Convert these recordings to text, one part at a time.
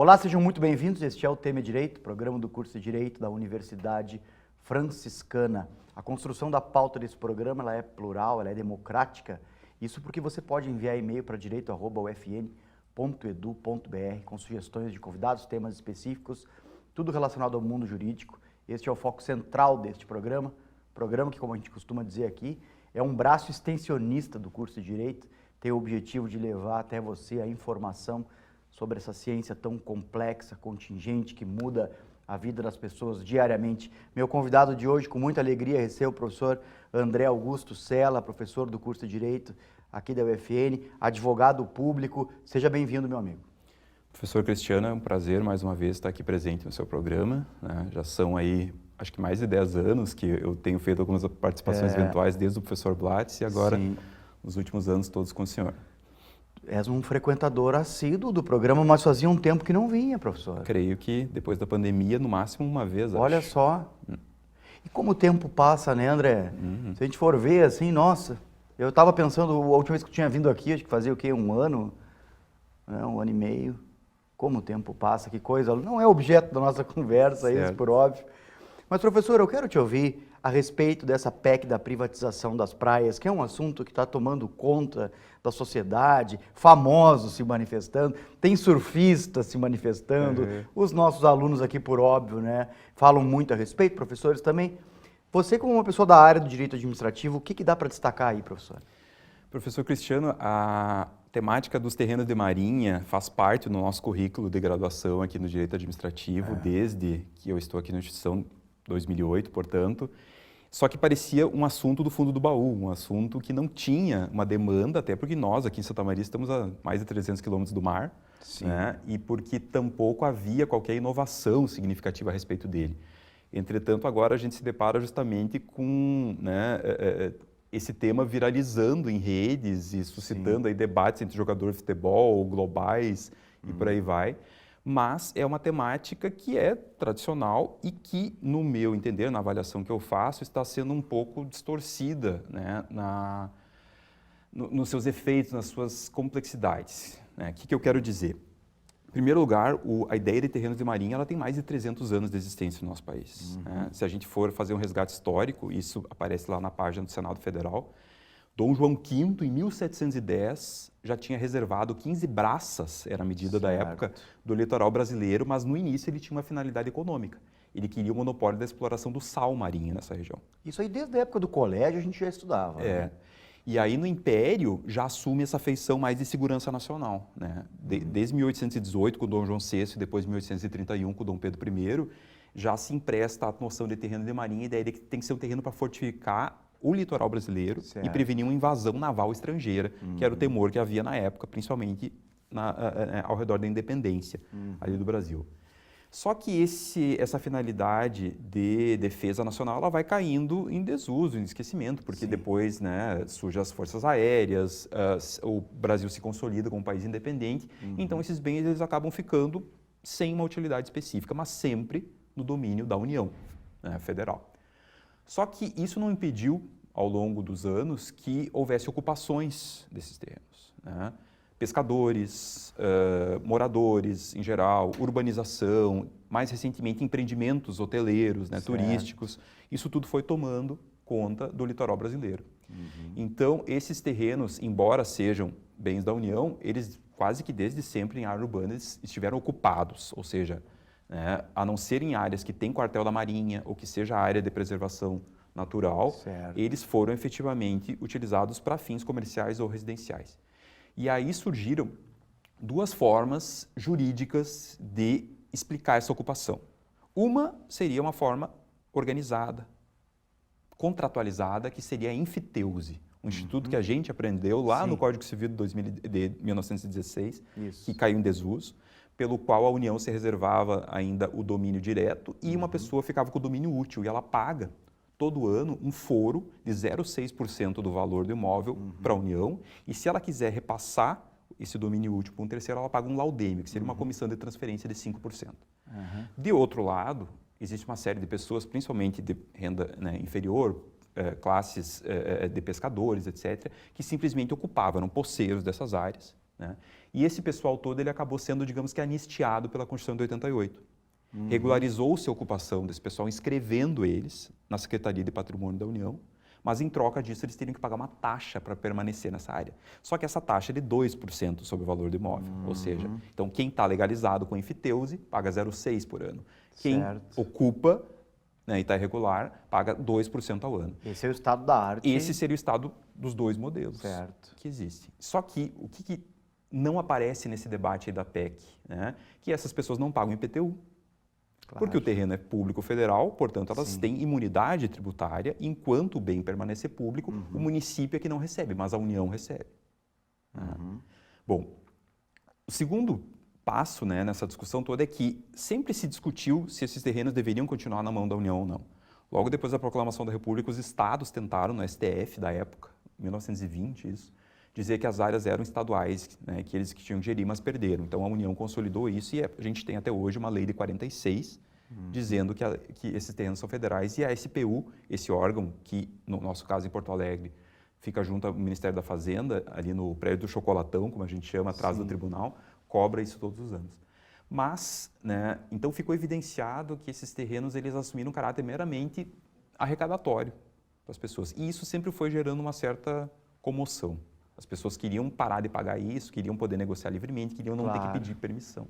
Olá, sejam muito bem-vindos. Este é o Tema Direito, programa do curso de Direito da Universidade Franciscana. A construção da pauta desse programa ela é plural, ela é democrática. Isso porque você pode enviar e-mail para direito@ufn.edu.br com sugestões de convidados, temas específicos, tudo relacionado ao mundo jurídico. Este é o foco central deste programa que, como a gente costuma dizer aqui, é um braço extensionista do curso de Direito, tem o objetivo de levar até você a informação sobre essa ciência tão complexa, contingente, que muda a vida das pessoas diariamente. Meu convidado de hoje, com muita alegria, recebo o professor André Augusto Sela, professor do curso de Direito aqui da UFN, advogado público. Seja bem-vindo, meu amigo. Professor Cristiano, é um prazer mais uma vez estar aqui presente no seu programa, né? Já são aí, acho que mais de 10 anos que eu tenho feito algumas participações eventuais desde o professor Blatz e agora, nos últimos anos, todos com o senhor. És um frequentador assíduo do programa, mas fazia um tempo que não vinha, professor. Creio que depois da pandemia, no máximo uma vez, Olha acho. só. E como o tempo passa, né, André? Se a gente for ver assim, nossa, eu estava pensando, a última vez que eu tinha vindo aqui, acho que fazia o quê? Um ano? Né? Um ano e meio. Como o tempo passa, que coisa. Não é objeto da nossa conversa, isso por óbvio. Mas, professor, eu quero te ouvir a respeito dessa PEC da privatização das praias, que é um assunto que está tomando conta da sociedade, famosos se manifestando, tem surfistas se manifestando, os nossos alunos aqui, por óbvio, né, falam muito a respeito, professores também. Você, como uma pessoa da área do direito administrativo, o que dá para destacar aí, professor? Professor Cristiano, a temática dos terrenos de marinha faz parte do nosso currículo de graduação aqui no direito administrativo, desde que eu estou aqui na instituição 2008, portanto, só que parecia um assunto do fundo do baú, um assunto que não tinha uma demanda, até porque nós aqui em Santa Maria estamos a mais de 300 quilômetros do mar, né? E porque tampouco havia qualquer inovação significativa a respeito dele. Entretanto, agora a gente se depara justamente com, né, esse tema viralizando em redes e suscitando aí debates entre jogadores de futebol, globais e por aí vai. Mas é uma temática que é tradicional e que, no meu entender, na avaliação que eu faço, está sendo um pouco distorcida, né, nos seus efeitos, nas suas complexidades, né? O que eu quero dizer? Em primeiro lugar, a ideia de terrenos de marinha ela tem mais de 300 anos de existência no nosso país. Né? Se a gente for fazer um resgate histórico, isso aparece lá na página do Senado Federal, Dom João V, em 1710, já tinha reservado 15 braças, era a medida da época, do litoral brasileiro, mas no início ele tinha uma finalidade econômica. Ele queria o monopólio da exploração do sal marinho nessa região. Isso aí desde a época do colégio a gente já estudava. Né? E aí no Império já assume essa feição mais de segurança nacional. Né? Desde 1818, com Dom João VI, e depois 1831, com Dom Pedro I, já se empresta a noção de terreno de marinha, a ideia de que tem que ser um terreno para fortificar o litoral brasileiro e prevenir uma invasão naval estrangeira, que era o temor que havia na época, principalmente ao redor da independência ali do Brasil. Só que essa finalidade de defesa nacional ela vai caindo em desuso, em esquecimento, porque depois, né, surgem as forças aéreas, o Brasil se consolida como um país independente, então esses bens eles acabam ficando sem uma utilidade específica, mas sempre no domínio da União, né, Federal. Só que isso não impediu, ao longo dos anos, que houvesse ocupações desses terrenos. Né? Pescadores, moradores em geral, urbanização, mais recentemente empreendimentos hoteleiros, né, turísticos, isso tudo foi tomando conta do litoral brasileiro. Então, esses terrenos, embora sejam bens da União, eles quase que desde sempre em área urbana estiveram ocupados, ou seja, né, a não ser em áreas que tem quartel da Marinha ou que seja área de preservação natural, eles foram efetivamente utilizados para fins comerciais ou residenciais. E aí surgiram duas formas jurídicas de explicar essa ocupação. Uma seria uma forma organizada, contratualizada, que seria a enfiteuse, um instituto que a gente aprendeu lá no Código Civil de 1916, que caiu em desuso, pelo qual a União se reservava ainda o domínio direto e uma pessoa ficava com o domínio útil e ela paga todo ano um foro de 0,6% do valor do imóvel para a União e se ela quiser repassar esse domínio útil para um terceiro, ela paga um laudêmio, que seria uma comissão de transferência de 5%. De outro lado, existe uma série de pessoas, principalmente de renda, né, inferior, classes de pescadores, etc., que simplesmente ocupavam, eram poceiros dessas áreas né? E esse pessoal todo ele acabou sendo, digamos que, anistiado pela Constituição de 88. Regularizou-se a ocupação desse pessoal, inscrevendo eles na Secretaria de Patrimônio da União, mas em troca disso eles teriam que pagar uma taxa para permanecer nessa área. Só que essa taxa é de 2% sobre o valor do imóvel, ou seja, então quem está legalizado com enfiteuse paga 0,6 por ano. Quem ocupa, né, e está irregular, paga 2% ao ano. Esse é o estado da arte. Esse seria o estado dos dois modelos que existem. Só que o que não aparece nesse debate aí da PEC, né, que essas pessoas não pagam IPTU. Claro. Porque o terreno é público federal, portanto, elas têm imunidade tributária, enquanto o bem permanecer público, o município é que não recebe, mas a União recebe. Bom, o segundo passo, né, nessa discussão toda é que sempre se discutiu se esses terrenos deveriam continuar na mão da União ou não. Logo depois da proclamação da República, os estados tentaram, no STF da época, 1920, isso, dizer que as áreas eram estaduais, né, que eles que tinham que gerir, mas perderam. Então a União consolidou isso e a gente tem até hoje uma lei de 46 dizendo que esses terrenos são federais e a SPU, esse órgão que, no nosso caso em Porto Alegre, fica junto ao Ministério da Fazenda, ali no prédio do Chocolatão, como a gente chama, atrás do tribunal, cobra isso todos os anos. Mas, né, então ficou evidenciado que esses terrenos eles assumiram um caráter meramente arrecadatório para as pessoas. E isso sempre foi gerando uma certa comoção. As pessoas queriam parar de pagar isso, queriam poder negociar livremente, queriam não ter que pedir permissão.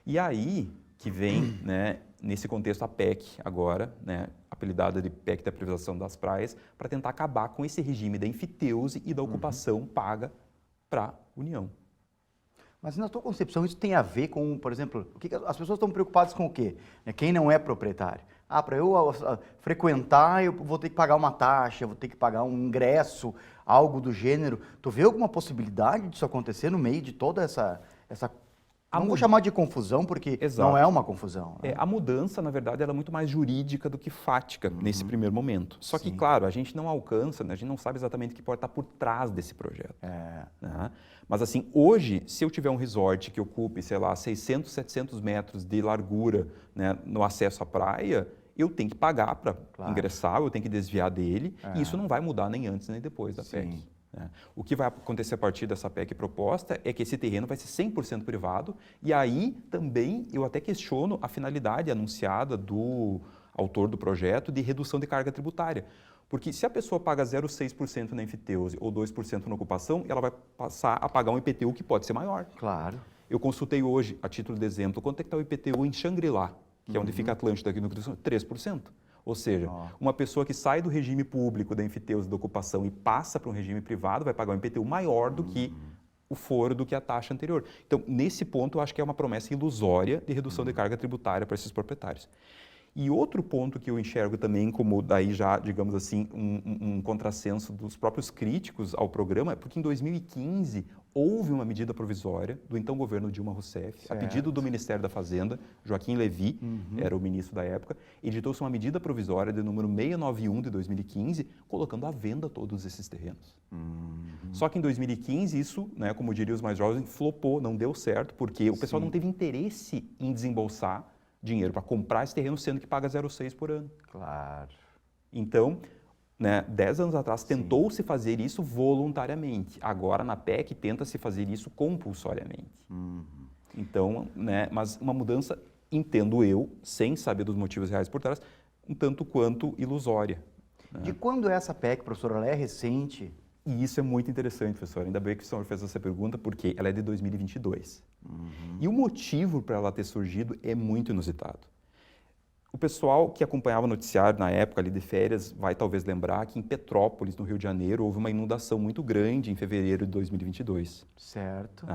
E aí que vem, né, nesse contexto, a PEC agora, né, apelidada de PEC da Privatização das Praias, para tentar acabar com esse regime da enfiteuse e da ocupação paga para a União. Mas na tua concepção isso tem a ver com, por exemplo, as pessoas estão preocupadas com o quê? Quem não é proprietário. Para eu frequentar, eu vou ter que pagar uma taxa, eu vou ter que pagar um ingresso, algo do gênero. Tu vê alguma possibilidade disso acontecer no meio de toda essa não vou chamar de confusão, porque não é uma confusão. Né? A mudança, na verdade, ela é muito mais jurídica do que fática nesse primeiro momento. Só que, claro, a gente não alcança, né? A gente não sabe exatamente o que pode estar por trás desse projeto. Né? Mas, assim, hoje, se eu tiver um resort que ocupe, sei lá, 600, 700 metros de largura, né, no acesso à praia, eu tenho que pagar para ingressar, eu tenho que desviar dele, e isso não vai mudar nem antes nem depois da PEC. Né? O que vai acontecer a partir dessa PEC proposta é que esse terreno vai ser 100% privado, e aí também eu até questiono a finalidade anunciada do autor do projeto de redução de carga tributária. Porque se a pessoa paga 0,6% na enfiteuse ou 2% na ocupação, ela vai passar a pagar um IPTU que pode ser maior. Claro. Eu consultei hoje, a título de exemplo, quanto é que está o IPTU em Xangri-Lá, que é onde fica a Atlântida aqui no Rio Grande do Sul? 3%. Ou seja, uma pessoa que sai do regime público da enfiteuse da ocupação e passa para um regime privado vai pagar um IPTU maior do que o foro, do que a taxa anterior. Então, nesse ponto, eu acho que é uma promessa ilusória de redução de carga tributária para esses proprietários. E outro ponto que eu enxergo também como, daí já, digamos assim, um contrassenso dos próprios críticos ao programa, é porque em 2015 houve uma medida provisória do então governo Dilma Rousseff, a pedido do Ministério da Fazenda, Joaquim Levy, era o ministro da época, editou-se uma medida provisória de número 691 de 2015, colocando à venda todos esses terrenos. Só que em 2015 isso, né, como diriam os mais jovens, flopou, não deu certo, porque o pessoal não teve interesse em desembolsar dinheiro para comprar esse terreno, sendo que paga 0,6 por ano. Claro. Então, né, 10 anos atrás, tentou-se fazer isso voluntariamente. Agora, na PEC, tenta-se fazer isso compulsoriamente. Então, né, mas uma mudança, entendo eu, sem saber dos motivos reais por trás, um tanto quanto ilusória. Né? De quando é essa PEC, professor? Ela é recente? E isso é muito interessante, professor. Ainda bem que o senhor fez essa pergunta, porque ela é de 2022. E o motivo para ela ter surgido é muito inusitado. O pessoal que acompanhava o noticiário na época ali de férias vai talvez lembrar que em Petrópolis, no Rio de Janeiro, houve uma inundação muito grande em fevereiro de 2022. Certo.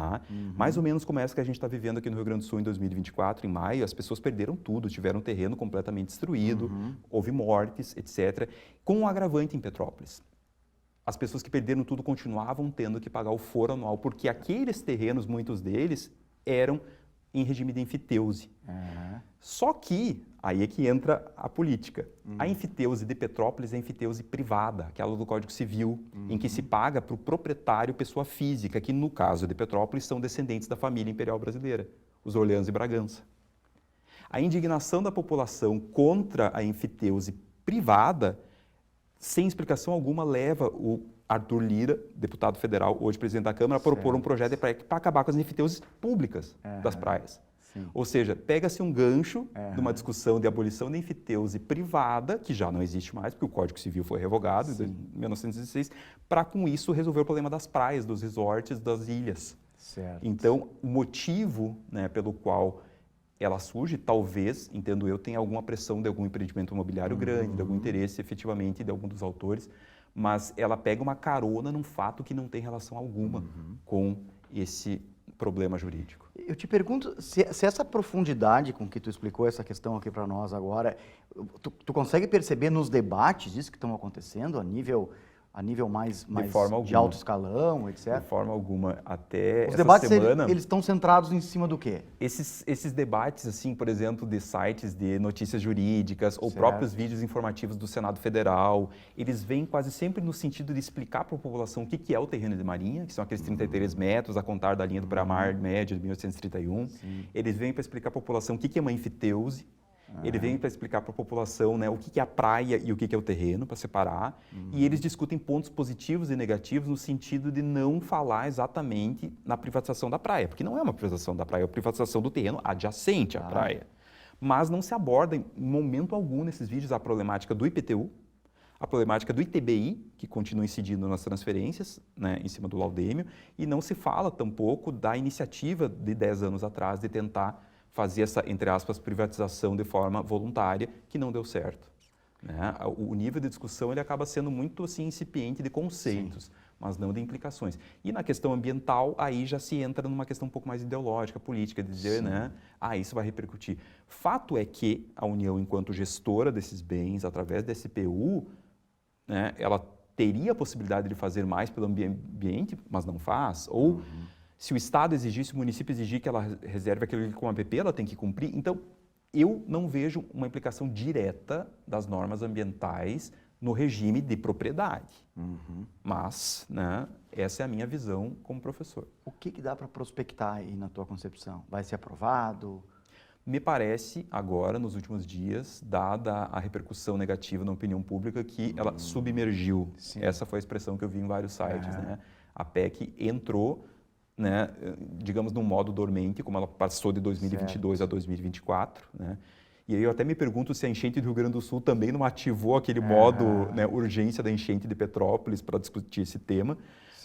Mais ou menos como essa que a gente está vivendo aqui no Rio Grande do Sul em 2024, em maio, as pessoas perderam tudo, tiveram um terreno completamente destruído, houve mortes, etc., com um agravante em Petrópolis. As pessoas que perderam tudo continuavam tendo que pagar o foro anual, porque aqueles terrenos, muitos deles, eram em regime de enfiteuse. Só que, aí é que entra a política. A enfiteuse de Petrópolis é a enfiteuse privada, aquela do Código Civil, em que se paga para o proprietário pessoa física, que no caso de Petrópolis são descendentes da família imperial brasileira, os Orleans e Bragança. A indignação da população contra a enfiteuse privada sem explicação alguma, leva o Arthur Lira, deputado federal, hoje presidente da Câmara, a propor um projeto de praia para acabar com as enfiteuses públicas das praias. Sim. Ou seja, pega-se um gancho de uma discussão de abolição da enfiteuse privada, que já não existe mais, porque o Código Civil foi revogado em 1916, para com isso resolver o problema das praias, dos resorts, das ilhas. Certo. Então, o motivo, né, pelo qual ela surge, talvez, entendo eu, tenha alguma pressão de algum empreendimento imobiliário grande, de algum interesse efetivamente de algum dos autores, mas ela pega uma carona num fato que não tem relação alguma com esse problema jurídico. Eu te pergunto se essa profundidade com que tu explicou essa questão aqui para nós agora, tu consegue perceber nos debates isso que estão acontecendo a nível mais de alto escalão, etc? De forma alguma. Até Os essa debates, semana... eles estão centrados em cima do quê? Esses debates, assim, por exemplo, de sites de notícias jurídicas ou Certo. próprios vídeos informativos do Senado Federal, eles vêm quase sempre no sentido de explicar para a população o que é o terreno de marinha, que são aqueles 33 metros a contar da linha do Praia-Mar média de 1831. Eles vêm para explicar para a população o que é uma enfiteuse. Ele vem para explicar para a população, né, o que é a praia e o que é o terreno, para separar. E eles discutem pontos positivos e negativos no sentido de não falar exatamente na privatização da praia, porque não é uma privatização da praia, é uma privatização do terreno adjacente à praia. Mas não se aborda em momento algum nesses vídeos a problemática do IPTU, a problemática do ITBI, que continua incidindo nas transferências, né, em cima do laudêmio, e não se fala tampouco da iniciativa de 10 anos atrás de tentar fazer essa, entre aspas, privatização de forma voluntária, que não deu certo. Né? O nível de discussão ele acaba sendo muito assim, incipiente de conceitos, mas não de implicações. E na questão ambiental, aí já se entra numa questão um pouco mais ideológica, política, de dizer, né, isso vai repercutir. Fato é que a União, enquanto gestora desses bens, através da SPU, né, ela teria a possibilidade de fazer mais pelo ambiente, mas não faz, ou... Se o Estado exigir, se o município exigir que ela reserve aquilo com a APP, ela tem que cumprir. Então, eu não vejo uma implicação direta das normas ambientais no regime de propriedade. Mas, né, essa é a minha visão como professor. O que dá para prospectar aí na tua concepção? Vai ser aprovado? Me parece, agora, nos últimos dias, dada a repercussão negativa na opinião pública, que ela submergiu. Essa foi a expressão que eu vi em vários sites. Né? A PEC entrou... Né, digamos, num modo dormente, como ela passou de 2022 a 2024. Né? E aí eu até me pergunto se a enchente do Rio Grande do Sul também não ativou aquele modo, né, urgência da enchente de Petrópolis para discutir esse tema,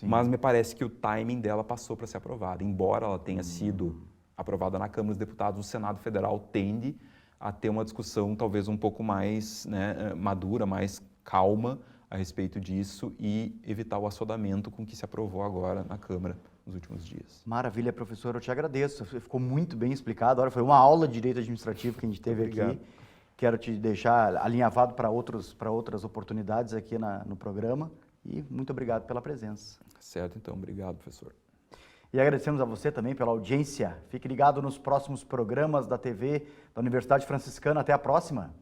mas me parece que o timing dela passou para ser aprovada. Embora ela tenha sido aprovada na Câmara dos Deputados, o Senado Federal tende a ter uma discussão talvez um pouco mais, né, madura, mais calma a respeito disso e evitar o assodamento com que se aprovou agora na Câmara nos últimos dias. Maravilha, professor, eu te agradeço. Ficou muito bem explicado. Agora foi uma aula de direito administrativo que a gente teve aqui. Quero te deixar alinhavado para outras oportunidades aqui no programa e muito obrigado pela presença. Certo, então. Obrigado, professor. E agradecemos a você também pela audiência. Fique ligado nos próximos programas da TV da Universidade Franciscana. Até a próxima!